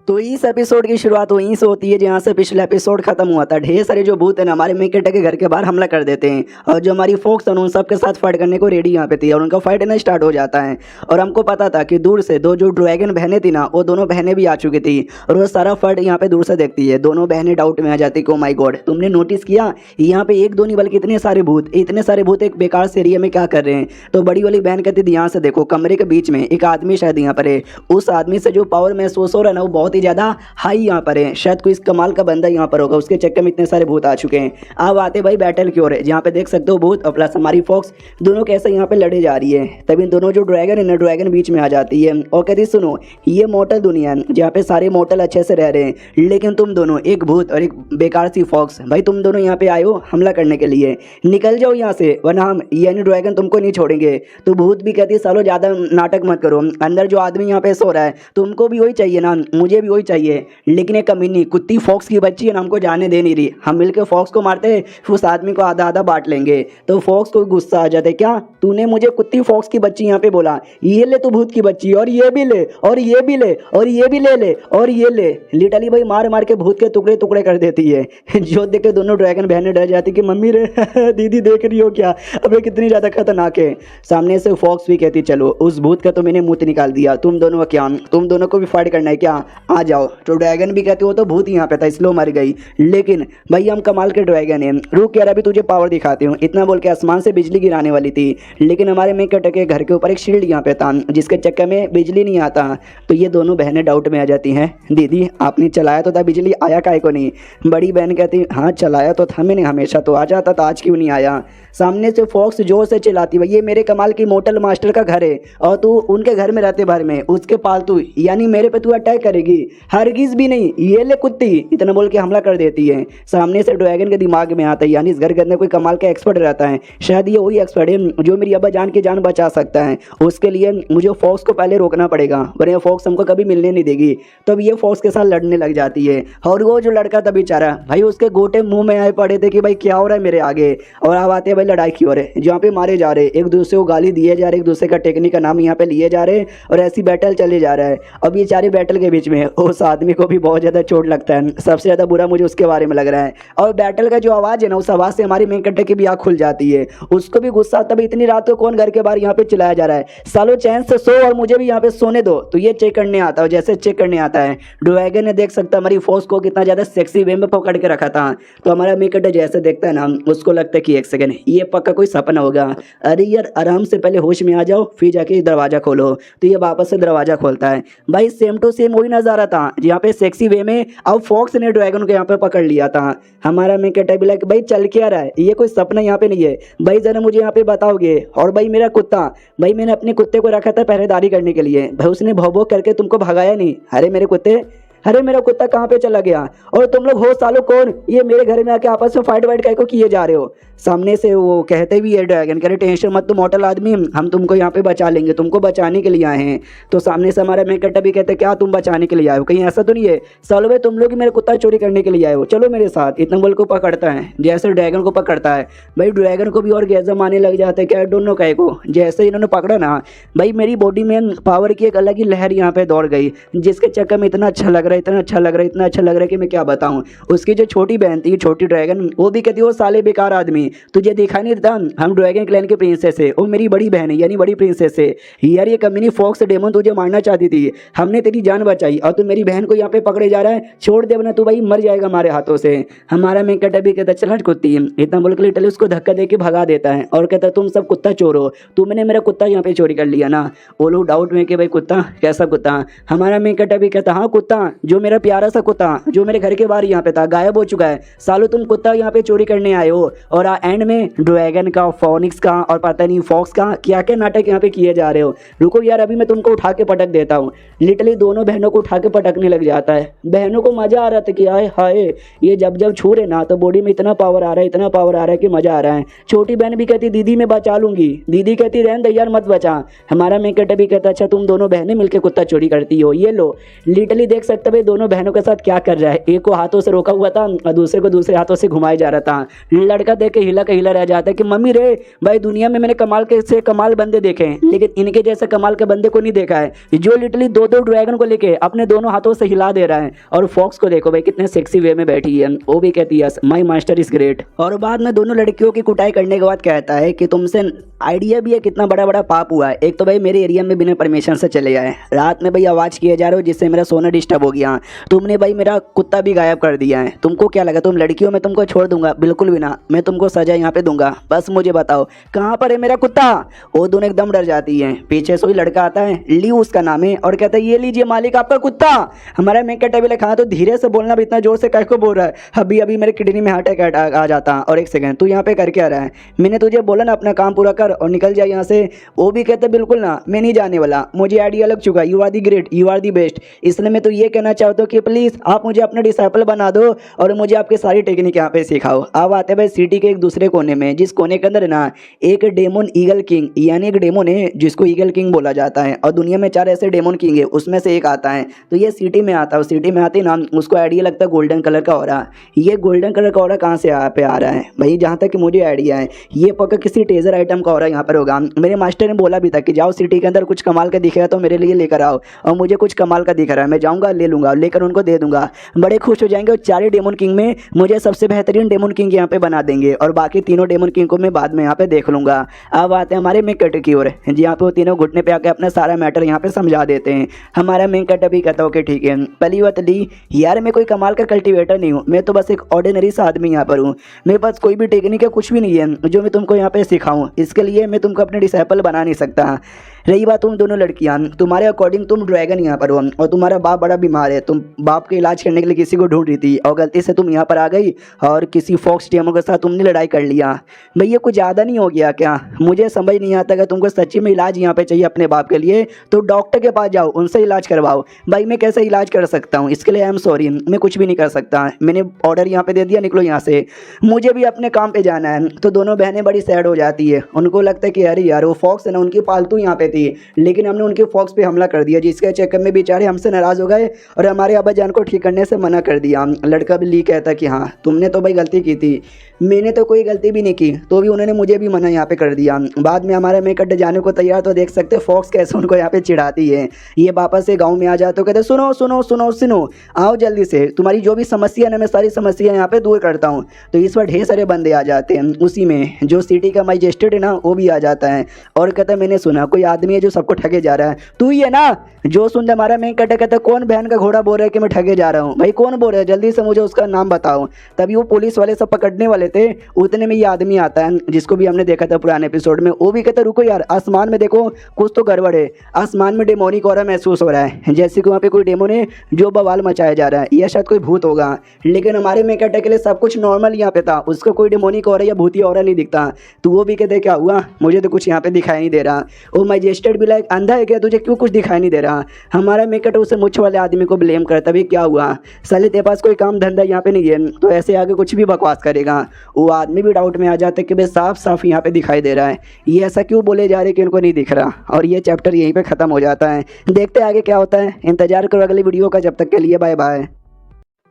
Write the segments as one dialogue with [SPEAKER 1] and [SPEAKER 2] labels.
[SPEAKER 1] तो इस एपिसोड की शुरुआत वहीं से होती है जहाँ से पिछला एपिसोड खत्म हुआ था। ढेर सारे जो भूत है ना हमारे मिकेटा के घर के बाहर हमला कर देते हैं और जो हमारी फोक्स है उन सबके साथ फाइट करने को रेडी यहाँ पे थी और उनका फाइट ना स्टार्ट हो जाता है। और हमको पता था कि दूर से दो जो ड्रैगन बहनें थी ना वो दोनों बहनें भी आ चुकी थी और वो सारा फाइट यहाँ पे दूर से देखती है। दोनों बहनें डाउट में आ जाती कि ओ माय गॉड, तुमने नोटिस किया यहाँ पे एक दो नहीं बल्कि इतने सारे भूत एक बेकार से एरिया में क्या कर रहे हैं। तो बड़ी वाली बहन कहती थी यहाँ से देखो, कमरे के बीच में एक आदमी शायद यहाँ पर है, उस आदमी से जो पावर महसूस हो रहा है ना वो बहुत ही ज़्यादा हाई यहाँ पर है, शायद कोई इस कमाल का बंदा यहाँ पर होगा, उसके चक्कर में इतने सारे भूत आ चुके हैं। अब आते भाई बैटल की ओर है जहाँ पे देख सकते हो भूत और प्लस हमारी फॉक्स दोनों कैसे यहाँ पे लड़े जा रही है। तभी दोनों जो ड्रैगन है ना ड्रैगन बीच में आ जाती है और कहती सुनो, ये मॉडल दुनिया है जहाँ पे सारे मॉडल अच्छे से रह रहे हैं, लेकिन तुम दोनों एक भूत और एक बेकार सी फॉक्स, भाई तुम दोनों यहाँ पे आए हो हमला करने के लिए, निकल जाओ यहाँ से वरना हम यानी ड्रैगन तुमको नहीं छोड़ेंगे। तो भूत भी कहती है सालो ज़्यादा नाटक मत करो, अंदर जो आदमी यहाँ पे सो रहा है तुमको भी वही चाहिए ना, मुझे भी वही चाहिए, लेकिन एक कमीनी कुत्ती फॉक्स की बच्ची है ना हमको जाने दे नहीं रही, हम मिलकर फॉक्स को मारते फिर उस आदमी को आधा आधा बांट लेंगे। तो फॉक्स को गुस्सा आ जाता है, क्या तूने मुझे कुत्ती फॉक्स की बच्ची यहाँ पे बोला, ये ले तू भूत की बच्ची और ये भी ले और ये भी ले और ये भी ले ले और ये ले। लिटरली भाई मार मार के भूत के टुकड़े टुकड़े कर देती है। जो देख के दोनों ड्रैगन बहनें डर जाती कि मम्मी रे दीदी देख रही हो क्या, अबे कितनी ज़्यादा खतरनाक है। सामने से फॉक्स भी कहती चलो उस भूत का तो मैंने मुंह निकाल दिया, तुम दोनों क्या, तुम दोनों को भी फाइट करना है क्या, आ जाओ। तो ड्रैगन भी कहते हो तो भूत यहाँ पे था इसलिए मर गई, लेकिन भाई हम कमाल के ड्रैगन हैं, रुक यार अभी तुझे पावर दिखाती हूँ। इतना बोल के आसमान से बिजली गिराने वाली थी, लेकिन हमारे मेकट के घर के ऊपर एक शील्ड यहाँ पे था जिसके चक्कर में बिजली नहीं आता। तो ये दोनों बहनें डाउट में आ जाती हैं, दीदी आपने चलाया तो था, बिजली आया काहे को नहीं। बड़ी बहन कहती हाँ चलाया तो था मैंने, हमेशा तो आ जाता था, आज क्यों नहीं आया। सामने से फॉक्स जोर से चिल्लाती भाई ये मेरे कमाल की मोटल मास्टर का घर है और तू उनके घर में रहते भर में उसके पालतू, यानी मेरे पे तू अटैक करेगी, हरगिज भी नहीं, ये ले कुत्ती, इतना बोल के हमला कर देती है। सामने से ड्रैगन के दिमाग में आता है यानी इस घर के अंदर कोई कमाल का एक्सपर्ट रहता है, शायद ये वही एक्सपर्ट है जो मेरी अब्बा जान की जान बचा सकता है। उसके लिए मुझे फॉक्स को पहले रोकना पड़ेगा वरना फॉक्स हमको कभी मिलने नहीं देगी। तब ये फॉक्स के साथ लड़ने लग जाती है और वो जो लड़का था बेचारा भाई उसके गोटे मुंह में आए पड़े थे कि भाई क्या हो रहा है मेरे आगे। और अब आते हैं भाई लड़ाई की ओर है जहाँ पे मारे जा रहे, एक दूसरे को गाली दिए जा रहे, एक दूसरे का टेक्निक का नाम यहाँ पे लिए जा रहे और ऐसी बैटल चले जा रहा है। अब ये चारे बैटल के बीच में उस आदमी को भी बहुत ज़्यादा चोट लगता है, सबसे ज़्यादा बुरा मुझे उसके बारे में लग रहा है। और बैटल का जो आवाज़ है ना उस आवाज़ से हमारी मेन कट्टे की भी आँख खुल जाती है, उसको भी गुस्सा आता है इतनी रात को कौन घर के बाहर यहाँ पे चिल्लाया जा रहा है, सालो चैन से सो और मुझे भी यहाँ पे सोने दो। तो ये चेक करने आता है, जैसे चेक करने आता है ड्रैगन ने देख सकता हमारी फोर्स को कितना ज़्यादा सेक्सी वे में पकड़ के रखा था। तो हमारा मेन कट्टे जैसे देखता है ना उसको लगता है कि एक सेकंड ये पक्का कोई सपना होगा, अरे यार आराम से पहले होश में आ जाओ फिर जाके दरवाज़ा खोलो। तो ये वापस से दरवाज़ा खोलता है, भाई सेम टू सेम वही नज़ारा था यहाँ पे सेक्सी वे में अब फॉक्स ने ड्रैगन को यहाँ पे पकड़ लिया था। हमारा मैं कहता है कि भाई चल क्या रहा है, ये कोई सपना यहाँ पे नहीं है भाई, जरा मुझे यहाँ पे बताओगे। और भाई मेरा कुत्ता, भाई मैंने अपने कुत्ते को रखा था पहरेदारी करने के लिए, भाई उसने भौ भौ करके तुमको भगाया नहीं, अरे मेरे कुत्ते, अरे मेरा कुत्ता कहाँ पे चला गया, और तुम लोग हो सालों कौन, ये मेरे घर में आके आपस में फाइट वाइट काय को किए जा रहे हो। सामने से वो कहते भी है ड्रैगन, कह रहे टेंशन मत तुम मॉडल आदमी, हम तुमको यहाँ पे बचा लेंगे, तुमको बचाने के लिए आए हैं। तो सामने से हमारा मेकट्टा भी कहते क्या तुम बचाने के लिए आए हो, कहीं ऐसा तो नहीं है सालो भाई तुम लोग ही मेरे कुत्ता चोरी करने के लिए आए हो, चलो मेरे साथ। इतना बोल को पकड़ता है, जैसे ड्रैगन को पकड़ता है भाई ड्रैगन को भी और गैज़म आने लग जाते हैं, क्या दोनों कहे को। जैसे इन्होंने पकड़ा ना भाई मेरी बॉडी में पावर की एक अलग ही लहर यहाँ पे दौड़ गई, जिसके चक्कर में इतना अच्छा लग रहा है, इतना अच्छा लग रहा है, इतना अच्छा लग रहा है कि मैं क्या बताऊँ। उसकी जो छोटी बहन थी छोटी ड्रैगन, वो भी कहती वो साले बेकार आदमी, तुझे दिखाई नहीं देता हम ड्रैगन क्लैन के प्रिंसेस है, वो मेरी बड़ी बहन है यानी बड़ी प्रिंसेस है यार, ये कमीनी फॉक्स डेमन तुझे मारना चाहती थी, हमने तेरी जान बचाई और तू मेरी बहन को यहाँ पे पकड़े जा रहा है, छोड़ दे वरना तू भाई मर जाएगा हमारे हाथों से। हमारा मैं कटा भी कहता चल हट कुत्ती, इतना बोल के लिटरली उसको धक्का दे के भगा देता है और कहता तुम सब कुत्ता चोर हो, तुमने मेरा कुत्ता यहाँ पे चोरी कर लिया ना। वो लोग डाउट में कि भाई कुत्ता कैसा कुत्ता, हमारा मैं कटा भी कहता हाँ कुत्ता, जो मेरा प्यारा सा कुत्ता जो मेरे घर के बाहर यहाँ पे था गायब हो चुका है, सालो तुम कुत्ता यहाँ पे चोरी करने आए हो। और एंड में ड्रैगन का फोनिक्स का और पता नहीं फॉक्स का क्या क्या नाटक यहाँ पे किए जा रहे हो। रुको यार अभी मैं तुमको उठा के पटक देता हूँ। लिटरली दोनों बहनों को उठा के पटकने लग जाता है, बहनों को मजा आ रहा था कि आए हाय ये जब जब छू रहे ना तो बॉडी में इतना पावर आ रहा है, इतना पावर आ रहा है कि मजा आ रहा है। छोटी बहन भी कहती दीदी मैं बचा लूंगी, दीदी कहती रहन दे यार मत बचा। हमारा मैं कटे भी कहता अच्छा तुम दोनों बहनें मिलकर कुत्ता चोरी करती हो, ये लो। लिटरली देख सकते भाई दोनों बहनों के साथ क्या कर रहा है, एक को हाथों से रोका हुआ था और दूसरे को दूसरे हाथों से घुमाया जा रहा था। लड़का देख के हिला का हिला रह जाता है कि मम्मी रे भाई दुनिया में मैंने कमाल के से कमाल बंदे देखे हैं, लेकिन इनके जैसे कमाल के बंदे को नहीं देखा है जो लिटरली दो दो ड्रैगन को लेके अपने दोनों हाथों से हिला दे रहा है। और फॉक्स को देखो भाई कितने सेक्सी वे में बैठी है, वो भी कहती है माई मास्टर इज ग्रेट। और बाद में दोनों लड़कियों की कुटाई करने के बाद कहता है कि तुमसे आइडिया भी है कितना बड़ा बड़ा पाप हुआ है। एक तो भाई मेरे एरिया में बिना परमिशन से चले आए, रात में भाई आवाज़ किए जा रहे हो जिससे मेरा सोना डिस्टर्ब हो गया, तुमने भाई मेरा कुत्ता भी गायब कर दिया है। तुमको क्या लगा तुम लड़कियों में तुमको छोड़ दूंगा? बिल्कुल भी ना, मैं तुमको सजा यहाँ पे दूंगा। बस मुझे बताओ कहाँ पर है मेरा कुत्ता? वो दोनों एकदम डर जाती है। पीछे से ही लड़का आता है, ली उसका नाम है, और कहता है ये लीजिए मालिक आपका कुत्ता। हमारा मेकअप टेबल खाना तो धीरे से बोलना भी इतना जोर से कैसे बोल रहा है? अभी अभी मेरे किडनी में हार्ट अटैक आ जाता। और एक सेकंड तू यहाँ पे कर क्या रहा है? मैंने तुझे बोला ना अपना काम पूरा कर और निकल जाए यहाँ से। वो भी कहते बिल्कुल ना, मैं नहीं जाने वाला, मुझे आइडिया लग चुका, you are the great, you are the best. इसलिए मैं तो ये कहना चाहता हूँ कि प्लीज़ आप मुझे अपना डिसाइपल बना दो और मुझे आपकी सारी टेक्निक यहाँ पे सिखाओ। अब आते भाई सिटी के एक दूसरे कोने में, जिस कोने के अंदर ना एक डेमन ईगल किंग यानी एक डेमन है जिसको ईगल किंग बोला जाता है, और दुनिया में 4 ऐसे डेमन किंग है उसमें से एक आता है। तो ये सिटी में आता है, सिटी में आते ना उसको आइडिया लगता है गोल्डन कलर का ऑरा। ये गोल्डन कलर का ऑरा कहाँ से यहाँ पे आ रहा है भाई? जहाँ तक कि मुझे आइडिया है ये पक्का किसी टेजर आइटम का ऑरा यहाँ पर होगा। मेरे मास्टर ने बोला भी था कि जाओ सिटी के अंदर कुछ कमाल का दिखेगा तो मेरे लिए लेकर आओ, और मुझे कुछ कमाल का दिख रहा है मैं जाऊँगा ले लूँगा, लेकर उनको दे दूंगा, बड़े खुश हो जाएंगे। और 4 डेमन किंग में मुझे सबसे बेहतरीन डेमन किंग यहाँ पे बना देंगे, और बाकी तीनों डेमन किंग को मैं बाद में यहाँ पे देख लूँगा। अब आते हैं हमारे मेन कट की ओर, जहाँ पे वो तीनों घुटने पे आके अपना सारा मैटर यहाँ पे समझा देते हैं। हमारा मेन कट अभी कहता हो कि ठीक है पहली बात ली यार मैं कोई कमाल का कल्टिवेटर नहीं हूँ, मैं तो बस एक ऑर्डिनरी सा आदमी यहाँ पर हूँ, मेरे पास कोई भी टेक्निक है कुछ भी नहीं है जो मैं तुमको यहाँ पे सिखाऊँ, इसके लिए मैं तुमको अपने डिसाइपल बना नहीं सकता। रही बात तुम दोनों लड़कियां, तुम्हारे अकॉर्डिंग तुम ड्रैगन यहाँ पर हो और तुम्हारा बाप बड़ा बीमार है, तुम बाप के इलाज करने के लिए किसी को ढूंढ रही थी और गलती से तुम यहाँ पर आ गई और किसी फॉक्स डेमो के साथ तुमने लड़ाई कर लिया। भाई ये कुछ ज़्यादा नहीं हो गया क्या? मुझे समझ नहीं आता अगर तुमको सच्ची में इलाज यहाँ पे चाहिए अपने बाप के लिए तो डॉक्टर के पास जाओ, उनसे इलाज करवाओ। भाई मैं कैसे इलाज कर सकता हूँ? इसके लिए आई एम सॉरी, मैं कुछ भी नहीं कर सकता, मैंने ऑर्डर यहाँ पे दे दिया, निकलो यहाँ से, मुझे भी अपने काम पे जाना है। तो दोनों बहनें बड़ी सैड हो जाती है, उनको लगता है कि अरे यार वो फॉक्स है ना उनकी पालतू यहाँ पे थी, लेकिन हमने उनके फॉक्स पे हमला कर दिया जिसके चक्कर में बेचारे हमसे नाराज़ हो गए और हमारे अब्बा जान को ठीक करने से मना कर दिया। लड़का भी ली कहता कि हाँ तुमने तो भाई गलती की थी, मैंने तो कोई गलती भी नहीं की, तो भी उन्होंने मुझे भी मना यहाँ पे कर दिया। बाद में हमारे मेकअप जाने को तैयार, तो देख सकते फॉक्स कैसे उनको यहाँ पे चिढ़ाती है। ये वापस से गाँव में आ जाते तो कहते सुनो सुनो सुनो सुनो आओ जल्दी से, तुम्हारी जो भी समस्या है मैं सारी समस्या यहाँ पे दूर करता हूँ। तो इस बार ढेर सारे बंदे आ जाते हैं, उसी में जो सिटी का मजिस्ट्रेट है ना वो भी आ जाता है और कहता है मैंने सुना कोई आदमी है जो सबको ठगे जा रहा है, तू ही है ना जो सुन हमारा मेन कटे कहता कौन बहन का घोड़ा बोल रहा है कि मैं ठगे जा रहा हूँ? भाई कौन बोल रहा है, जल्दी से मुझे उसका नाम बताओ। तभी वो पुलिस वाले सब पकड़ने वाले थे, उतने में ये आदमी आता है जिसको भी हमने देखा था पुराने एपिसोड में, वो भी कहता रुको यार आसमान में देखो कुछ तो गड़बड़ है, आसमान में डेमोनिक ऑरा महसूस हो रहा है, जैसे कि वहाँ पे कोई डेमोन है जो बवाल मचाया जा रहा है, या शायद कोई भूत होगा। लेकिन हमारे मेन कटे के लिए सब कुछ नॉर्मल यहाँ पे था, उसको कोई डेमोनिक ऑरा या भूतिया ऑरा नहीं दिखता। तो वो भी कहते क्या हुआ, मुझे तो कुछ यहाँ पे दिखाई नहीं दे रहा। वो मजिस्ट्रेट भी लाइक अंधा है क्या, तुझे क्यों कुछ दिखाई नहीं दे रहा? हमारा मेकट उसे मुछ वाले आदमी को ब्लेम करता भी क्या हुआ, साले तेरे पास कोई काम धंधा यहाँ पे नहीं है तो ऐसे आगे कुछ भी बकवास करेगा। वो आदमी भी डाउट में आ जाता है कि भाई साफ साफ यहाँ पे दिखाई दे रहा है, ये ऐसा क्यों बोले जा रहे हैं कि इनको नहीं दिख रहा। और ये चैप्टर यहीं पे ख़त्म हो जाता है। देखते हैं आगे क्या होता है, इंतजार करो अगली वीडियो का, जब तक के लिए बाय बाय।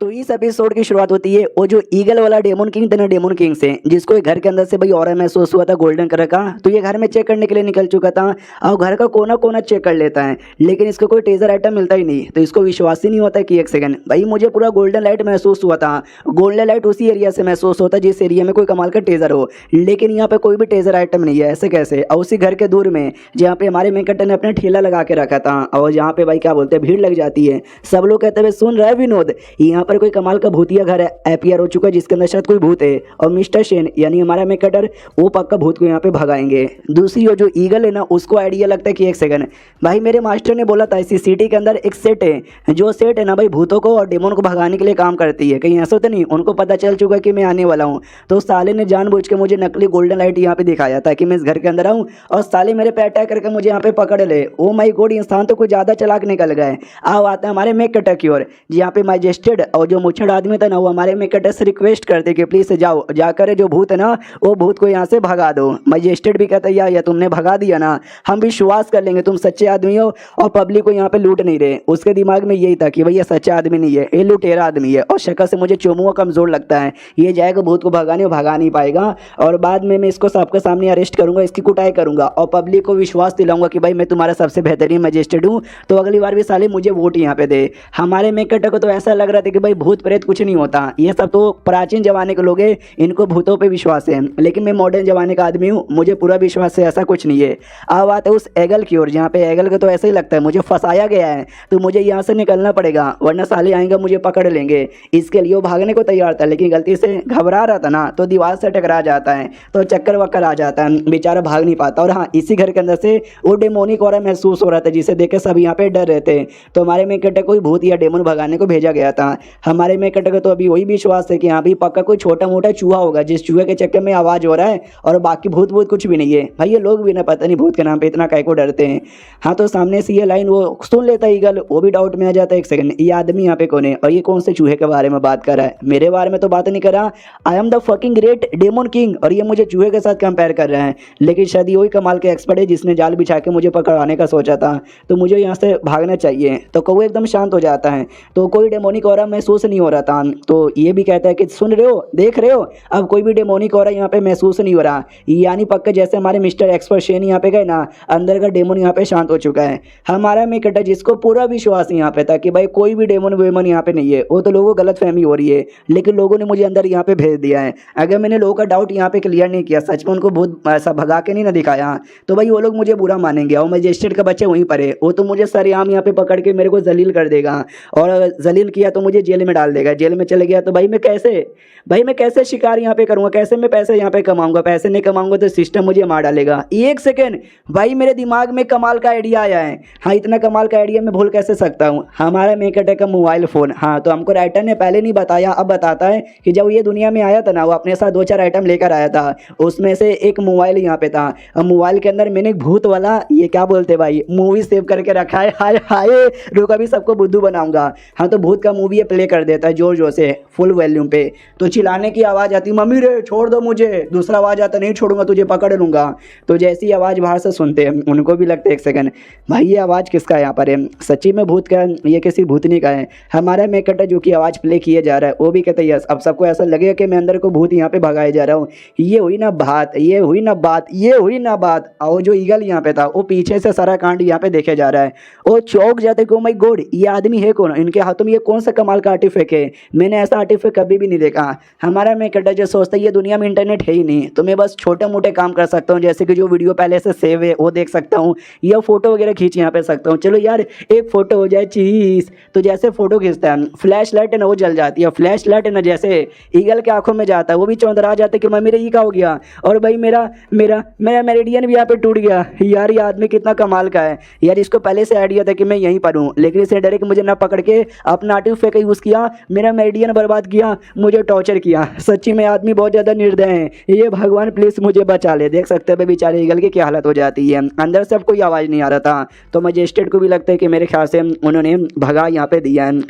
[SPEAKER 1] तो इस एपिसोड की शुरुआत होती है वो जो ईगल वाला डेमन किंग था ना डेमन किंग से, जिसको एक घर के अंदर से भाई ऑरा महसूस हुआ था गोल्डन कलर का। तो ये घर में चेक करने के लिए निकल चुका था और घर का कोना कोना चेक कर लेता है, लेकिन इसको कोई टेजर आइटम मिलता ही नहीं। तो इसको विश्वास ही नहीं होता कि एक सेकंड भाई मुझे पूरा गोल्डन लाइट महसूस हुआ था, गोल्डन लाइट उसी एरिया से महसूस होता जिस एरिया में कोई कमाल का टेजर हो, लेकिन यहाँ पे कोई भी टेजर आइटम नहीं है, ऐसे कैसे? और उसी घर के दूर में जहाँ पे हमारे मेकट ने अपना ठेला लगा के रखा था और जहाँ पे भाई क्या बोलते हैं भीड़ लग जाती है, सब लोग कहते हैं सुन रहे विनोद यहाँ पर कोई कमाल का भूतिया घर अपियर हो चुका है जिसके अंदर शायद कोई भूत है, और मिस्टर शेन यानी हमारा मेकटर वो पक्का भूत को यहाँ पे भगाएंगे। दूसरी और जो ईगल है ना उसको आइडिया लगता है कि एक सेकंड भाई मेरे मास्टर ने बोला था इसी सिटी के अंदर एक सेट है, जो सेट है ना भाई भूतों को और डेमन को भगाने के लिए काम करती है, कहीं ऐसा तो नहीं उनको पता चल चुका है कि मैं आने वाला हूँ। तो साले ने जानबूझ के मुझे नकली गोल्डन लाइट यहाँ पे दिखाया ताकि मैं इस घर के अंदर आऊँ और साले मेरे पे अटैक करके मुझे यहाँ पे पकड़ ले। ओ माई गॉड, इंसान तो कुछ ज़्यादा चालाक निकल गए। आओ आते हैं हमारे मेकटर की ओर, जहाँ पे मजिस्ट्रेट और जो मुच्छड़ आदमी था ना वो हमारे मेकट से रिक्वेस्ट करते कि प्लीज़ जाओ, जाकर जो भूत है ना वो भूत को यहाँ से भगा दो। मजिस्ट्रेट भी कहता है या तुमने भगा दिया ना, हम विश्वास कर लेंगे तुम सच्चे आदमी हो और पब्लिक को यहाँ पे लूट नहीं रहे। उसके दिमाग में यही था कि भाई ये सच्चा आदमी नहीं है, ये लुटेरा आदमी है और शक्ल से मुझे चोमुआ कमज़ोर लगता है, ये जाएगा भूत को भगाने, भगा नहीं पाएगा और बाद में मैं इसको सबके सामने अरेस्ट करूंगा, इसकी कुटाई करूंगा और पब्लिक को विश्वास दिलाऊंगा कि भाई मैं तुम्हारा सबसे बेहतरीन मजिस्ट्रेट हूँ, तो अगली बार भी साले मुझे वोट यहाँ पे दे। हमारे मेकट को तो ऐसा लग रहा था कि भाई भूत प्रेत कुछ नहीं होता, ये सब तो प्राचीन जमाने के लोग हैं, इनको भूतों पे विश्वास है, लेकिन मैं मॉडर्न जमाने का आदमी हूँ, मुझे पूरा विश्वास है ऐसा कुछ नहीं है। अब आते उस एगल की ओर, जहाँ पे एगल को तो ऐसा ही लगता है मुझे फंसाया गया है, तो मुझे यहाँ से निकलना पड़ेगा वरना साले आएंगे मुझे पकड़ लेंगे। इसके लिए वो भागने को तैयार था, लेकिन गलती से घबरा रहा था ना तो दीवार से टकरा जाता है, तो चक्कर वक्कर आ जाता है, बेचारा भाग नहीं पाता। और हाँ, इसी घर के अंदर से वो डेमोनिक ऑरा महसूस हो रहा था जिसे देख के सब यहाँ पे डर रहे थे, तो हमारे मेकट को भूत या डेमन भगाने को भेजा गया था। हमारे मेकट को तो अभी वही विश्वास है कि यहाँ भी पक्का कोई छोटा मोटा चूहा होगा जिस चूहे के चक्कर में आवाज़ हो रहा है और बाकी भूत भूत कुछ भी नहीं है। भाई ये लोग भी ना पता नहीं भूत के नाम पे इतना काय को डरते हैं। हाँ, तो सामने से ये लाइन वो सुन लेता है ईगल, वो भी डाउट में आ जाता है एक सेकंड, ये आदमी यहाँ पे कौन है और ये कौन से चूहे के बारे में बात कर रहा है, मेरे बारे में तो बात नहीं कर रहा, I am the fucking great daemon king और ये मुझे चूहे के साथ कंपेयर कर रहा है। लेकिन शायद वही कमाल के एक्सपर्ट है जिसने जाल बिछा के मुझे पकड़वाने का सोचा था, तो मुझे यहाँ से भागना चाहिए। तो कौवा एकदम शांत हो जाता है, तो कोई डेमोनिक ऑरा महसूस नहीं हो रहा था। तो ये भी कहता है कि सुन रहे हो, देख रहे हो, अब कोई भी डेमोनिक ऑरा यहाँ पे महसूस नहीं हो रहा, यानी पक्का जैसे हमारे मिस्टर एक्सपर्ट शेन यहाँ पे गए ना, अंदर का डेमन यहाँ पे शांत हो चुका है। हमारा मेकट जिसको पूरा विश्वास यहाँ पे था कि भाई कोई भी डेमन वेमन यहाँ पे नहीं है, वो तो लोगों को गलत फहमी हो रही है, लेकिन लोगों ने मुझे अंदर यहाँ पे भेज दिया है। अगर मैंने लोगों का डाउट यहाँ पे क्लियर नहीं किया, सच में उनको बहुत ऐसा भगा के नहीं ना दिखाया, तो भाई वो लोग मुझे बुरा मानेंगे और मजिस्ट्रेट का बच्चे वहीं पर है, वो तो मुझे सरेआम यहाँ पे पकड़ के मेरे को जलील कर देगा और जलील किया तो मुझे जेल में डाल देगा, जेल में चले गया तो भाई मैं कैसे शिकार यहाँ पे करूँगा, कैसे मैं पैसे यहाँ पे कमाऊँगा, पैसे नहीं कमाऊँगा तो सिस्टम मुझे मार डालेगा। एक सेकेंड भाई, मेरे दिमाग में कमाल का आइडिया आया है। हाँ, इतना कमाल का आइडिया मैं भूल कैसे सकता हूँ। हमारा मेकट का मोबाइल फ़ोन, हाँ तो हमको राइटर ने पहले नहीं बताया, अब बताता है कि जब ये दुनिया में आया था ना, वो अपने साथ 2-4 आइटम लेकर आया था, उसमें से एक मोबाइल यहाँ पे था। मोबाइल के अंदर मैंने भूत वाला ये क्या बोलते भाई मूवी सेव करके रखा है। हाय हाय, रुक अभी सबको बुद्धू बनाऊंगा। हाँ, तो भूत का मूवी ये प्ले कर देता है जोर जोर से फुल वॉल्यूम पे, तो चिल्लाने की आवाज़ आती, मम्मी रे छोड़ दो मुझे, दूसरा आवाज़ आता, नहीं छोड़ूंगा तुझे पकड़ लूँगा। तो जैसी आवाज़ बाहर से सुनते हैं उनको भी लगता है एक सेकंड भाई ये आवाज़ किसका है यहाँ पर है, सच्ची में भूत का है, ये किसी भूतनी का है। हमारा मेकट जो कि आवाज़ प्ले किए जा रहा है वो भी कहता है यस, अब सबको ऐसा लगेगा कि मैं अंदर को भूत यहाँ पे भगाए जा रहा हूँ। ये हुई ना बात, ये हुई ना बात, ये हुई ना बात। और जो ईगल यहाँ पे था वो पीछे से सारा कांड यहाँ पे देखे जा रहा है, वो चौंक जाते कि ओ माय गॉड ये आदमी है कौन, इनके हाथों में ये कौन सा कमाल का आर्टिफैक्ट है, मैंने ऐसा आर्टिफैक्ट कभी भी नहीं देखा। हमारा मेकट जो सोचता है ये दुनिया में इंटरनेट है ही नहीं, तो मैं बस छोटे मोटे काम कर सकता हूँ, जैसे कि जो वीडियो पहले से सेव है वो देख सकता हूँ या फोटो वगैरह खींच यहाँ पे सकता हूँ। चलो यार एक फोटो हो जाए चीज़, तो जैसे फोटो खींचता है फ्लैश लाइट है ना वो जल जाती है, फ्लैश लाइट है ना जैसे ईगल के आंखों में जाता है वो भी चौंधरा जाता है कि मम्मी रे ये क्या हो गया, और भाई मेरा मेरा मेरा मेरिडियन भी यहाँ पे टूट गया। यार ये आदमी कितना कमाल का है यार, इसको पहले से आइडिया था कि मैं यहीं पर हूँ, लेकिन इसे डरे कि मुझे ना पकड़ के अपना आर्टिफैक्ट यूज़ किया, मेरा मेरिडियन बर्बाद किया, मुझे टॉर्चर किया। सच्ची में आदमी बहुत ज़्यादा निर्दय है, ये भगवान प्लीज़ मुझे बचा ले। देख सकते हैं बेचारे ईगल की क्या हालत हो जाती है, अंदर से अब कोई आवाज़ नहीं आ रहा था, तो मजिस्ट्रेट को भी लगता है कि मेरे ख्याल से उन्होंने भगा यहाँ पे दिया है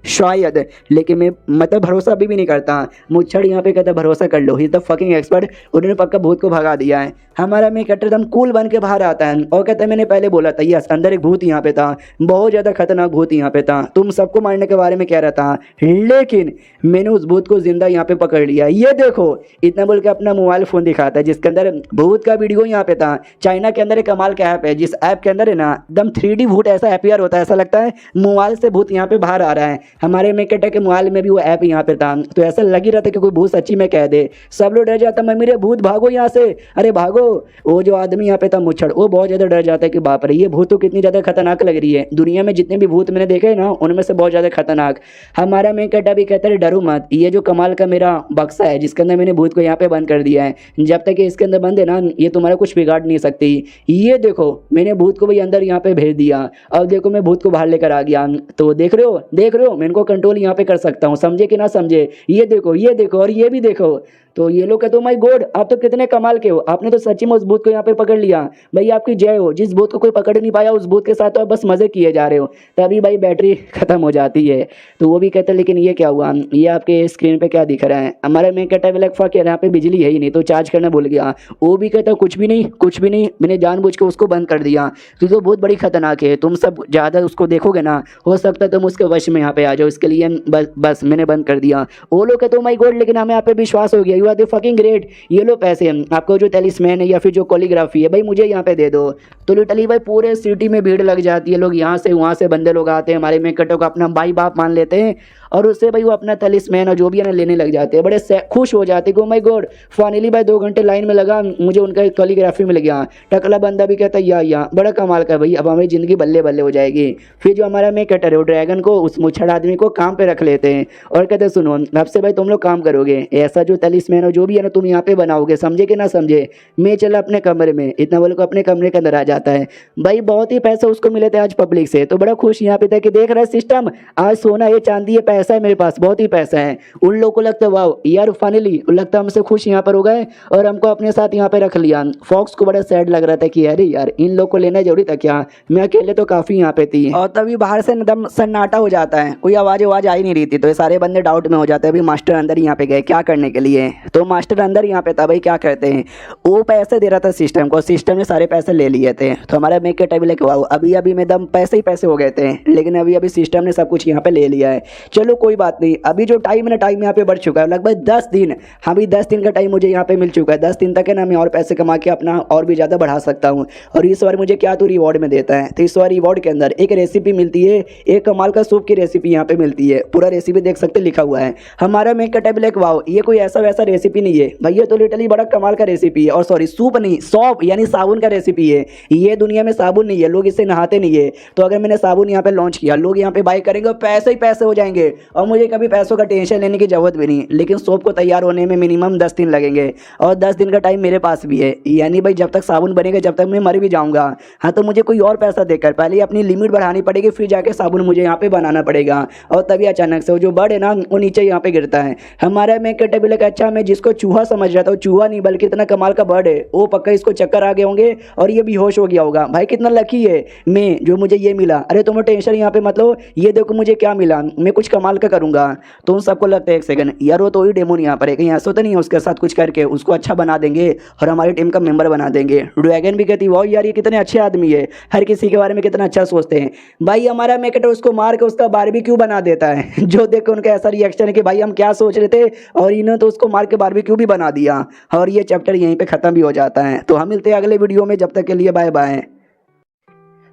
[SPEAKER 1] शायद, लेकिन मैं मतलब भरोसा अभी भी नहीं करता। मुच्छड़ यहाँ पे कहता भरोसा कर लो, he is the fucking expert, उन्होंने पक्का भूत को भगा दिया है। हमारा मेकट एकदम कूल बन के बाहर आता है और कहता है मैंने पहले बोला था यस अंदर एक भूत यहाँ पे था, बहुत ज़्यादा खतरनाक भूत यहाँ पे था, तुम सबको मारने के बारे में कह रहा था, लेकिन मैंने उस भूत को जिंदा यहाँ पे पकड़ लिया। ये देखो, इतना बोल के अपना मोबाइल फ़ोन दिखाता है जिसके अंदर भूत का वीडियो यहाँ पे था। चाइना के अंदर एक कमाल का ऐप है, जिस ऐप के अंदर है ना एकदम 3D भूत ऐसा अपियर होता है, ऐसा लगता है मोबाइल से भूत यहाँ पे बाहर आ रहा है। हमारे मेकट के मोबाइल में भी वो ऐप यहाँ पे था, तो ऐसा लग ही रहा था कि कोई भूत सच्ची में कह दे। सब लोग डर जाता, मम्मी रे भूत भागो यहाँ से, अरे भागो। वो जो आदमी यहाँ पे था मुच्छड़, वो बहुत ज़्यादा डर जाता है कि बाप रे ये भूत तो कितनी ज़्यादा खतरनाक लग रही है, दुनिया में जितने भी भूत मैंने देखे ना उनमें से बहुत ज़्यादा खतरनाक। हमारा मेकट भी कहता है डरो मत, ये जो कमाल का मेरा बक्सा है जिसके अंदर मैंने भूत को यहाँ पे बंद कर दिया है, जब तक ये इसके अंदर बंद है ना ये तुम्हारा कुछ बिगाड़ नहीं सकती। ये देखो मैंने भूत को भाई अंदर यहाँ पे भेज दिया, अब देखो मैं भूत को बाहर लेकर आ गया, तो देख रहे हो मैं इनको कंट्रोल यहाँ पे कर सकता हूँ, समझे कि ना समझे। ये देखो और ये भी देखो। तो ये लोग कहते हो माय गॉड आप तो कितने कमाल के हो, आपने तो सच्ची में उस भूत को यहाँ पे पकड़ लिया। भाई आपकी जय हो, जिस भूत को कोई पकड़ नहीं पाया उस भूत के साथ तो आप बस मजे किए जा रहे हो। तभी भाई बैटरी खत्म हो जाती है। तो वो भी कहता है लेकिन ये क्या हुआ, ये आपके स्क्रीन पे क्या दिख रहा है। हमारा मैं कहता है लाइक फक यार यहाँ पे बिजली है ही नहीं तो चार्ज करना भूल गया। वो भी कहता है कुछ भी नहीं कुछ भी नहीं, मैंने जानबूझ के उसको बंद कर दिया। तो बहुत बड़ी खतरनाक है, तुम सब ज़्यादा उसको देखोगे ना हो सकता है तुम उसके वश में यहाँ पे आ जाओ, इसके लिए बस मैंने बंद कर दिया। वो लोग कहते माय गॉड लेकिन हमें यहाँ पे विश्वास हो गया, you are the fucking great, ये लो पैसे आपको जो टेलिस्मैन है या फिर जो कोलियोग्राफी है भाई मुझे यहाँ पे दे दो। तो लिटरली भाई पूरे सिटी में भीड़ लग जाती है, लोग यहाँ से वहाँ से बंदे लोग आते हैं, हमारे मेकटो को अपना भाई बाप मान लेते हैं और उससे भाई वो अपना टेलिस्मैन और जो भी है ना लेने लग जाते हैं, बड़े खुश हो जाते हैं। ओ माय गॉड फाइनली भाई 2 घंटे लाइन में लगा मुझे उनका कोलियोग्राफी मिल गया। टकला बंदा भी कहता है या बड़ा कमाल का भाई, अब हमारी ज़िंदगी बल्ले बल्ले हो जाएगी। फिर जो हमारा मेकटर है वो ड्रैगन को उस मुच्छड़ आदमी को काम पे रख लेते हैं और कहते हैं सुनो अब से भाई तुम लोग काम करोगे, ऐसा जो टेलिस्मैन और जो भी है ना तुम यहाँ पे बनाओगे, समझे कि ना समझे। मैं चला अपने कमरे में, इतना बोल को अपने कमरे के अंदर आ जाता है। भाई बहुत ही पैसे उसको मिले थे आज पब्लिक से, तो बड़ा खुश यहाँ पे था कि देख रहा है सिस्टम, आज सोना है चांदी है पैसा है मेरे पास, बहुत ही पैसा है। उन लोगों को लगता है वाह यार फाइनली लगता है हमसे खुश यहाँ पर हो गए और हमको अपने साथ यहाँ पे रख लिया। फॉक्स को बड़ा सैड लग रहा था कि अरे यार इन लोग को लेना जरूरी था क्या, मैं अकेले तो काफ़ी यहाँ पे थी। और तभी बाहर से एकदम सन्नाटा हो जाता है, कोई आवाज़ आ ही नहीं रही थी, तो ये सारे बंदे डाउट में हो जाते हैं। अभी मास्टर अंदर यहाँ पे गए क्या करने के लिए, तो मास्टर अंदर यहाँ पे था। भाई क्या करते हैं, वो पैसे दे रहा था सिस्टम को, सिस्टम ने सारे पैसे ले लिए थे। तो हमारा मेक के टाइम लेके वाओ अभी अभी में दम पैसे ही पैसे हो गए थे, लेकिन अभी अभी सिस्टम ने सब कुछ यहाँ पे ले लिया है। चलो कोई बात नहीं, अभी जो टाइम है ना टाइम यहाँ पे बढ़ चुका है लगभग 10 दिन, अभी 10 दिन का टाइम मुझे यहाँ पे मिल चुका है। 10 दिन तक है ना मैं और पैसे कमा के अपना और भी ज़्यादा बढ़ा सकता हूँ। और इस बार मुझे क्या तो रिवॉर्ड में देता है, तो इस बार रिवॉर्ड के अंदर एक रेसिपी मिलती है, एक कमाल का सूप की रेसिपी यहाँ पे मिलती है। पूरा रेसिपी देख सकते लिखा हुआ है हमारा मेक का टेबल एक वाओ, ये कोई ऐसा वैसा रेसिपी नहीं है भाई, ये तो लिटरली बड़ा कमाल का रेसिपी है। और सॉरी सूप नहीं सॉप यानी साबुन का रेसिपी है। ये दुनिया में साबुन नहीं है, लोग इससे नहाते नहीं है, तो अगर मैंने साबुन यहाँ पे लॉन्च किया लोग यहाँ पे बाय करेंगे और पैसे ही पैसे हो जाएंगे और मुझे कभी पैसों का टेंशन लेने की जरूरत भी नहीं। लेकिन सोप को तैयार होने में मिनिमम 10 दिन लगेंगे और 10 दिन का टाइम मेरे पास भी है, यानी भाई जब तक साबुन बनेगा जब तक मैं मर भी जाऊंगा। हाँ तो मुझे कोई और पैसा देकर पहले अपनी लिमिट बढ़ानी पड़ेगी, फिर जाके साबुन मुझे यहाँ पे बनाना पड़ेगा। और तभी अचानक से वो जो बर्ड है ना वो नीचे यहाँ पे गिरता है। हमारा मैं टेबल का अच्छा मैं जिसको चूहा समझ रहा था वो चूहा नहीं बल्कि इतना कमाल का बर्ड है, वो पक्का इसको चक्कर आ गए होंगे और ये बेहोश हो गया होगा। भाई कितना लकी है मैं जो मुझे ये मिला। अरे तुम्हें टेंशन यहाँ पे मतलब ये देखो मुझे क्या मिला, मैं कुछ कमाल का करूंगा। तो उन सबको लगता है एक सेकंड यार वो तो ही डेमोन यहाँ पर है, कहीं ऐसा तो नहीं है उसके साथ कुछ करके उसको अच्छा बना देंगे और हमारी टीम का मेंबर बना देंगे। ड्रैगन भी कहती वाह यार ये कितने अच्छे आदमी है, हर किसी के बारे में कितना अच्छा सोचते हैं। भाई हमारा मेकेटर उसको मार के उसका बारबेक्यू बना देता है जो देख के उनका ऐसा रिएक्शन है कि भाई हम क्या सोच रहे थे और इन्होंने तो उसको मार के बारबेक्यू भी बना दिया। और ये चैप्टर यहीं पे खत्म भी हो जाता है। तो हम मिलते हैं अगले वीडियो में, जब तक के लिए बाय बाय।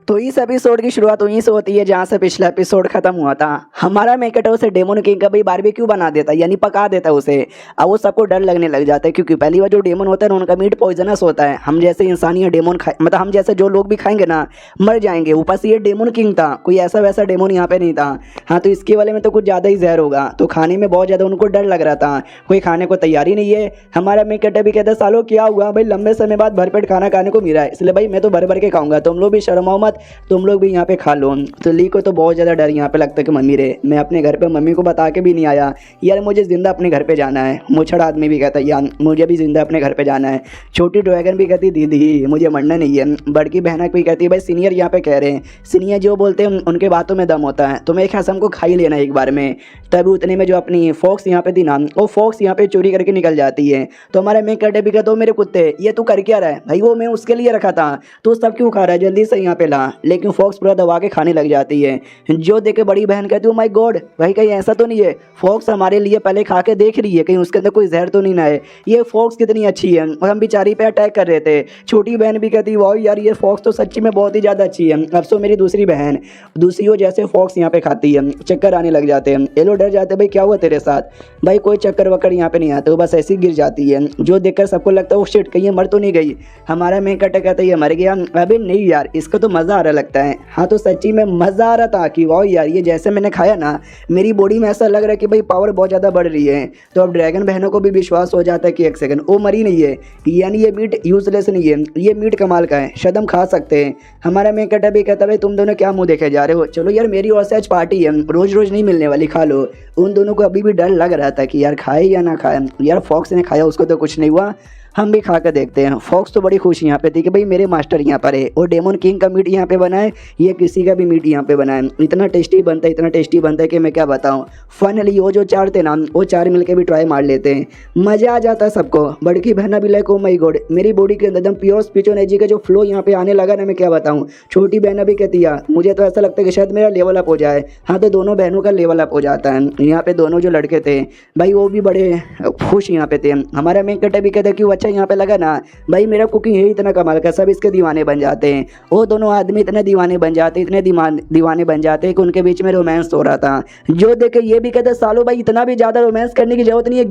[SPEAKER 1] तो इस एपिसोड की शुरुआत वहीं से होती है जहाँ से पिछला एपिसोड खत्म हुआ था। हमारा मेकेटो उसे डेमोन किंग का भी बारबेक्यू बना देता है यानी पका देता है उसे। अब वो सबको डर लगने लग जाता है क्योंकि पहली बार जो डेमन होता है उनका मीट पॉइजनस होता है। हम जैसे इंसान या डेमन खाए मतलब हम जैसे जो लोग भी खाएंगे ना मर जाएंगे। ऊपर से ये डेमोन किंग था, कोई ऐसा वैसा डेमोन यहाँ पे नहीं था। हाँ तो इसके वाले में तो कुछ ज़्यादा ही जहर होगा, तो खाने में बहुत ज़्यादा उनको डर लग रहा था, कोई खाने को तैयारी नहीं है। हमारा मेकेटो भी कहता है सालो क्या हुआ भाई, लंबे समय बाद भरपेट खाना खाने को मिला है इसलिए भाई मैं तो भर भर के खाऊंगा, तुम लोग भी शर्माओ मत, तुम लोग भी यहाँ पे खा लो। तो ली को तो बहुत ज़्यादा डर यहाँ पे लगता है कि मम्मी रे, मैं अपने घर पे मम्मी को बता के भी नहीं आया यार मुझे जिंदा अपने घर पे जाना है। मुछड़ आदमी भी कहता है यार मुझे भी जिंदा अपने घर पे जाना है। छोटी ड्रैगन भी कहती दीदी मुझे मरना नहीं है। बड़की बहना भी कहती है भाई सीनियर यहाँ पे कह रहे हैं, सीनियर जो बोलते हैं उनके बातों में दम होता है, तो मेरे ख्याल से हमको खा ही लेना एक बार में। तभी उतने में जो अपनी फॉक्स यहाँ पे थी ना वो फॉक्स यहाँ पे चोरी करके निकल जाती है। तो हमारा मैं कटे भी कहता हूँ मेरे कुत्ते ये तू कर क्या रहा है भाई, वो मैं उसके लिए रखा था तो सब क्यों खा रहा है, जल्दी से यहाँ पे ला। लेकिन फॉक्स पूरा दबा के खाने लग जाती है। जो देखे बड़ी बहन कहती है माय गॉड भाई कहीं ऐसा तो नहीं है, फॉक्स हमारे लिए पहले खा के देख रही है कहीं उसके अंदर कोई जहर तो नहीं ना है, ये फॉक्स कितनी अच्छी है और हम बेचारी पे अटैक कर रहे थे। छोटी बहन भी कहती वाह यार ये फॉक्स तो सच्ची में बहुत ही ज़्यादा अच्छी है। अब सो मेरी दूसरी बहन दूसरी हो जैसे फॉक्स यहाँ पे खाती है चक्कर आने लग जाते हैं। ये लोग डर जाते हैं भाई क्या हुआ तेरे साथ, भाई कोई चक्कर वक्कर यहाँ पे नहीं आता, वो बस ऐसी गिर जाती है। जो देखकर सबको लगता है वो शिट कहीं मर तो नहीं गई। हमारा मैं कटे कहता है ये मर गया, अबे नहीं यार इसको तो मज़ा आ रहा लगता है। हाँ तो सच्ची में मज़ा आ रहा था कि वाह यार ये जैसे मैंने खाया ना मेरी बॉडी में ऐसा लग रहा है कि भाई पावर बहुत ज़्यादा बढ़ रही है। तो अब ड्रैगन बहनों को भी विश्वास हो जाता है कि एक सेकंड वो मरी नहीं है, यानी ये मीट यूजलेस नहीं है, ये मीट कमाल का है, शायद हम खा सकते हैं। हमारा मैं कटा भी कहता भाई तुम दोनों क्या मुंह देखे जा रहे हो, चलो यार मेरी ओर से आज पार्टी है, रोज़ रोज़ नहीं मिलने वाली, खा लो। उन दोनों को अभी भी डर लग रहा था कि यार खाए या ना खाए, यार फॉक्स ने खाया उसको तो कुछ नहीं हुआ। हम भी खा कर देखते हैं। फॉक्स तो बड़ी खुश यहाँ पे थी कि भाई मेरे मास्टर यहाँ पर है और डेमन किंग का मीट यहाँ पे बना है, ये किसी का भी मीट यहाँ पे बना है। इतना टेस्टी बनता है, इतना टेस्टी बनता है कि मैं क्या बताऊँ। फाइनली वो जो चार थे ना, वो चार मिलकर भी ट्राई मार लेते हैं, मज़ा आ जाता है सबको। बड़की बहना भी लाइक ओ माई गॉड, मेरी बॉडी के अंदर एकदम प्योर स्पिरिचुअल एनर्जी का जो फ्लो यहाँ पे आने लगा ना, मैं क्या बताऊँ। छोटी बहना भी कहती है मुझे तो ऐसा लगता है कि शायद मेरा लेवल अप हो जाए। हाँ, तो दोनों बहनों का लेवल अप हो जाता है। यहाँ पे दोनों जो लड़के थे भाई वो भी बड़े खुश यहाँ पे थे। हमारा मेन कट्टा भी कहता है कि अच्छा यहाँ पे लगा ना भाई, मेरा कुकिंग है इतना कमाल का, सब इसके दीवाने बन जाते हैं। वो दोनों आदमी इतने दीवाने बन जाते, इतने दीवाने बन जाते हैं कि उनके बीच में रोमांस हो रहा था। जो देखे ये भी कहते सालों भाई इतना भी ज़्यादा रोमांस करने की जरूरत नहीं है।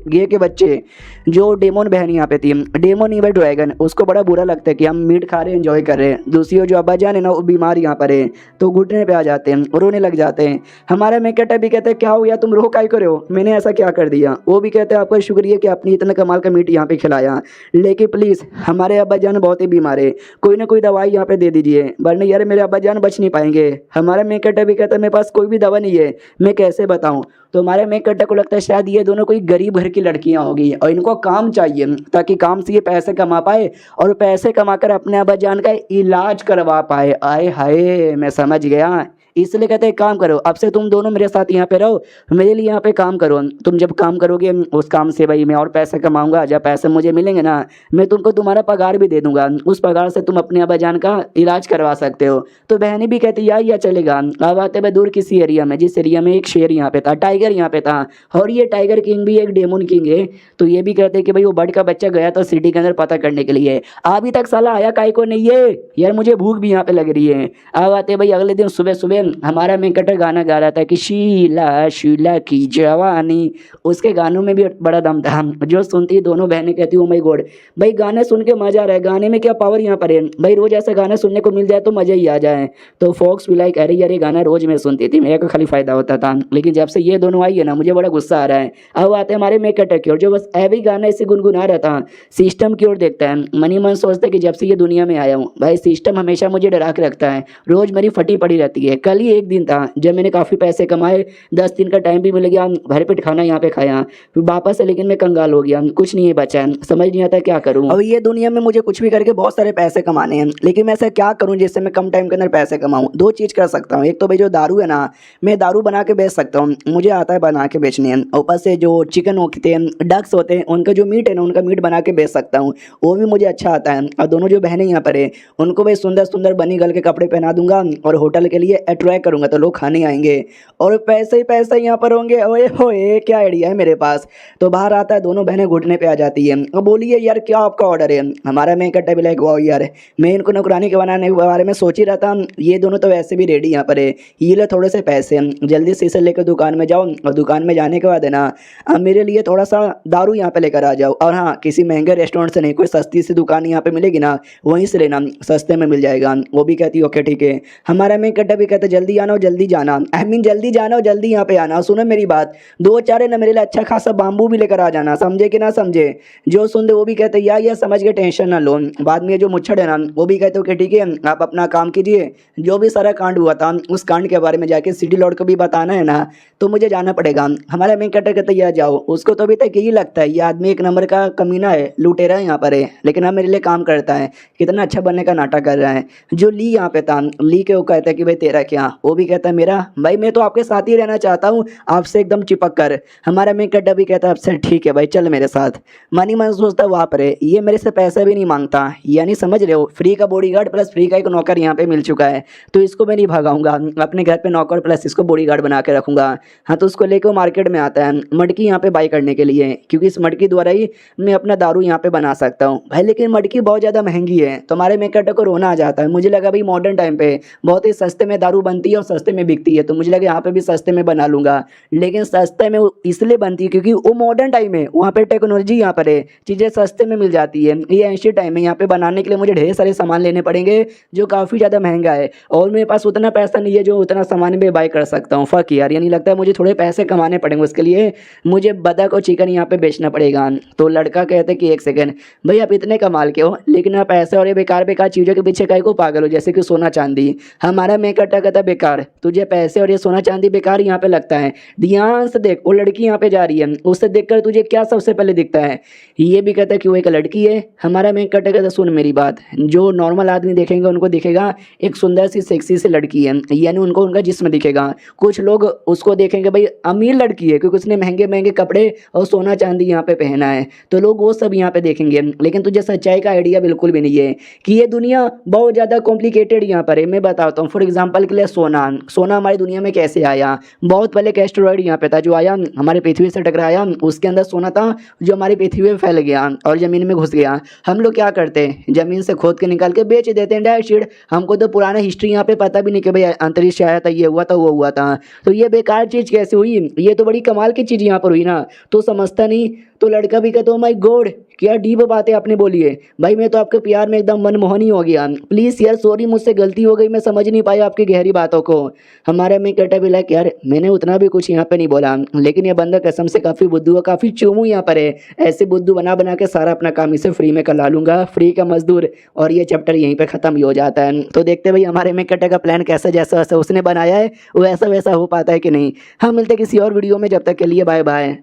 [SPEAKER 1] गे के बच्चे जो डेमोन बहन यहाँ पे थी, डेमोन नहीं भाई ड्रैगन, उसको बड़ा बुरा लगता है कि हम मीट खा रहे हैं, एंजॉय कर रहे हैं। दूसरी ओर जो अब्बा जान है ना, वो बीमार यहाँ पर है, तो घुटने पे आ जाते हैं, रोने लग जाते हैं। हमारा मेकटा भी कहते हैं क्या हो गया, तुम रो काय करे हो, मैंने ऐसा क्या कर दिया। वो भी कहते हैं आपका शुक्रिया कि आपने इतना कमाल का मीट यहाँ पे खिलाया, लेकिन प्लीज़ हमारे अब्बा जान बहुत ही बीमार है, कोई ना कोई दवाई यहाँ पे दे दीजिए, वरना यार मेरे अब्बा जान बच नहीं पाएंगे। हमारा मेकटा भी कहता है मेरे पास कोई भी दवा नहीं है, मैं कैसे बताऊँ। तो हमारे मेकटा को लगता है शायद ये दोनों कोई गरीब घर की लड़कियां होगी और इनको काम चाहिए, ताकि काम से ये पैसे कमा पाए और पैसे कमाकर अपने अब्बा जान का इलाज करवा पाए। आए हाय, मैं समझ गया। इसलिए कहते हैं काम करो, अब से तुम दोनों मेरे साथ यहाँ पे रहो, मेरे लिए यहाँ पे काम करो। तुम जब काम करोगे उस काम से भाई मैं और पैसे कमाऊंगा, जब पैसे मुझे मिलेंगे ना मैं तुमको तुम्हारा पगार भी दे दूंगा, उस पगार से तुम अपने अब्बा जान का इलाज करवा सकते हो। तो बहनी भी कहती या चलेगा। अब आते भाई दूर किसी एरिया में, जिस एरिया में एक शेर यहाँ पे था, टाइगर यहाँ पे था, और ये टाइगर किंग भी एक डेमोन किंग है। तो ये भी कहते हैं कि भाई वो बर्ड का बच्चा गया तो सिटी के अंदर पता करने के लिए, अभी तक साला आया काहे को नहीं है यार, मुझे भूख भी यहाँ पे लग रही है। अब आते भाई अगले दिन सुबह सुबह हमारा मेकटर गाना गा रहा था कि शीला शीला की जवानी, उसके गानों में भी बड़ा दम था। जो सुनती दोनों बहनें कहती ओ माय गॉड, भाई गाने सुन के मजा आ रहा है, गाने में क्या पावर यहाँ पर है भाई, रोज ऐसा गाना सुनने को मिल जाए तो मजा ही आ जाए। तो फॉक्स भी लाइक अरे यार ये गाना रोज मैं सुनती थी, मेरे को खाली फायदा होता था, लेकिन जब से ये दोनों आई है ना मुझे बड़ा गुस्सा आ रहा है। अब आते हमारे मेकटर की ओर, जो बस एवी गाना ऐसे गुनगुना रहा था, सिस्टम की ओर देखता है, मनी मन सोचता है कि जब से ये दुनिया में आया हूँ भाई सिस्टम हमेशा मुझे डरा के रखता है, रोज मेरी फटी पड़ी रहती है। कल ही एक दिन था जब मैंने काफ़ी पैसे कमाए, 10 दिन का टाइम भी मिल गया, भर पेट खाना यहाँ पे खाया, फिर वापस से लेकिन मैं कंगाल हो गया, कुछ नहीं है बचा, समझ नहीं आता क्या करूँ। अब ये दुनिया में मुझे कुछ भी करके बहुत सारे पैसे कमाने हैं, लेकिन मैं ऐसा क्या करूँ जिससे मैं कम टाइम के अंदर पैसे कमाऊँ। दो चीज़ कर सकता हूँ, एक तो भाई जो दारू है ना, मैं दारू बना के बेच सकता हूँ, मुझे आता है बना के बेचने हैं। ऊपर से जो चिकन होते हैं, डक्स होते हैं, उनका जो मीट है ना, उनका मीट बना के बेच सकता हूँ, वो भी मुझे अच्छा आता है। और दोनों जो बहनें यहाँ पर है उनको भाई सुंदर सुंदर बनी गल के कपड़े पहना दूंगा और होटल के लिए अट्रैक्ट करूँगा, तो लोग खाने आएंगे और पैसे ही पैसे यहाँ पर होंगे। ओए होए क्या आइडिया है मेरे पास। तो बाहर आता है, दोनों बहनें घुटने पे आ जाती है और बोलिए यार क्या आपका ऑर्डर है। हमारा मैं कट्टा भी लाइक वाओ यार, मैं इनको नौकरानी के बनाने के बारे में सोच ही रहा था, ये दोनों तो वैसे भी रेडी यहाँ पर है, ये ले थोड़े से पैसे, जल्दी से इसे लेकर दुकान में जाओ और दुकान में जाने के बाद है ना अब मेरे लिए थोड़ा सा दारू यहाँ पे लेकर आ जाओ। और हाँ, किसी महंगे रेस्टोरेंट से नहीं, कोई सस्ती सी दुकान यहाँ पे मिलेगी ना वहीं से लेना, सस्ते में मिल जाएगा। वो भी कहती ओके ठीक है। हमारा मैं कट्टा भी कहता जल्दी आना और जल्दी जाना, आई मीन जल्दी जाना और जल्दी यहाँ पे आना। सुनो मेरी बात, दो चार है ना मेरे लिए अच्छा खासा बाम्बू भी लेकर आ जाना, समझे कि ना समझे। जो सुन दे वो भी कहते या समझ के टेंशन ना लो। बाद में जो मुच्छड़ है ना वो भी कहते हो कि ठीक है आप अपना काम कीजिए, जो भी सारा कांड हुआ था उस कांड के बारे में जाके सिटी लॉर्ड को भी बताना है ना, तो मुझे जाना पड़ेगा। हमारा मेन कट्टा कहते या जाओ, उसको तो अभी तक यही लगता है ये आदमी एक नंबर का कमीना है, लुटेरा है यहाँ पर है, लेकिन अब मेरे लिए काम करता है, कितना अच्छा बनने का नाटक कर रहा है। जो ली यहाँ पे था, ली के वो कहता है कि भाई तेरा क्या, वो भी कहता है मेरा भाई मैं तो आपके साथ ही रहना चाहता हूँ, आपसे एकदम चिपक कर। हमारा मेन कट्टा भी कहता है अब ठीक है भाई चल मेरे साथ। मनी मन सोचता वहाँ पर है ये मेरे से पैसे भी नहीं मांगता, यानी समझ रहे हो, फ्री का बॉडीगार्ड प्लस फ्री का एक नौकर यहाँ पे मिल चुका है, तो इसको मैं नहीं भगाऊंगा, अपने घर पे नौकर प्लस इसको बॉडीगार्ड बना के रखूंगा। हाँ, तो उसको लेकर मार्केट में आता है मटकी यहाँ पे बाई करने के लिए, क्योंकि इस मटकी द्वारा ही मैं अपना दारू यहाँ पे बना सकता हूँ भाई, लेकिन मटकी बहुत ज़्यादा महंगी है। तो हमारे मेन कट्टा को रोना आ जाता है, मुझे लगा भाई मॉडर्न टाइम पे बहुत ही सस्ते में दारू बनती है और सस्ते में बिकती है, तो मुझे लगा यहाँ पे भी सस्ते में बना लूंगा, लेकिन सस्ते में इसलिए बनती है क्योंकि वो मॉडर्न टाइम है, वहाँ पे टेक्नोलॉजी यहाँ पर है, चीज़ें सस्ते में मिल जाती है। ये एंशियंट टाइम है, यहाँ पे बनाने के लिए मुझे ढेर सारे सामान लेने पड़ेंगे जो काफ़ी ज़्यादा महंगा है, और मेरे पास उतना पैसा नहीं है जो उतना सामान में बाय कर सकता हूँ। फक यार, ये नहीं लगता है मुझे थोड़े पैसे कमाने पड़ेंगे, उसके लिए मुझे बतख और चिकन यहाँ पे बेचना पड़ेगा। तो लड़का कहते हैं कि एक सेकंड भाई आप इतने कमाल के हो, लेकिन आप पैसे और ये बेकार बेकार चीज़ों के पीछे काहे को पागल हो, जैसे कि सोना चांदी। हमारा मैं कट्टा कहता कहता है बेकार, तुझे पैसे और ये सोना चांदी बेकार यहाँ पे लगता है, ध्यान से देख वो लड़की यहाँ पे जा रही है, उसे देखकर तुझे क्या सबसे पहले दिखता है। ये भी कहता है कि वो एक लड़की है। हमारा मेन कैरेक्टर कहता है सुन मेरी बात, जो नॉर्मल आदमी देखेंगे उनको दिखेगा एक सुंदर सी सेक्सी सी लड़की है, यानी उनको उनका जिस्म दिखेगा। कुछ लोग उसको देखेंगे भाई अमीर लड़की है क्योंकि उसने महंगे महंगे कपड़े और सोना चांदी यहाँ पे पहना है, तो लोग वो सब यहाँ पे देखेंगे। लेकिन तुझे सच्चाई का आइडिया बिल्कुल भी नहीं है कि ये दुनिया बहुत ज़्यादा कॉम्प्लिकेटेड यहाँ पर है। मैं बताता हूँ फॉर एग्जाम्पल के लिए सोना सोना हमारी दुनिया में कैसे आया। बहुत पहले एक एस्टेरॉयड यहाँ पे था जो आया हमारे पृथ्वी से टकराया, उसके अंदर सोना था जो हमारी पृथ्वी में फैल गया और ज़मीन में घुस गया। हम लोग क्या करते हैं, ज़मीन से खोद के निकाल के बेच देते हैं डायरेक्ट। हमको तो पुराना हिस्ट्री यहाँ पे पता भी नहीं कि भाई अंतरिक्ष आया था, ये हुआ था, वो हुआ था, तो ये बेकार चीज़ कैसे हुई, ये तो बड़ी कमाल की चीज़ यहाँ पर हुई ना। तो समझता नहीं। तो लड़का भी कहता, ओ माय गॉड क्या डीप बातें आपने बोली है भाई, मैं तो आपके प्यार में एकदम मनमोहनी हो गया, प्लीज़ यार सॉरी मुझसे गलती हो गई, मैं समझ नहीं पाया आपकी गहरी बातों को। हमारे में कहता भी लाइक यार मैंने उतना भी कुछ यहाँ पे नहीं बोला, लेकिन ये बंदा कसम से काफ़ी बुद्धू है, काफ़ी चूमू यहाँ पर है। ऐसे बुद्धू बना बना के सारा अपना काम इसे फ्री में करा लूँगा, फ्री का मजदूर। और ये चैप्टर यहीं पर ख़त्म ही हो जाता है। तो देखते भाई हमारे में कहते का प्लान कैसा जैसा वैसा उसने बनाया है वैसा वैसा हो पाता है कि नहीं। हम मिलते किसी और वीडियो में, जब तक के लिए बाय बाय।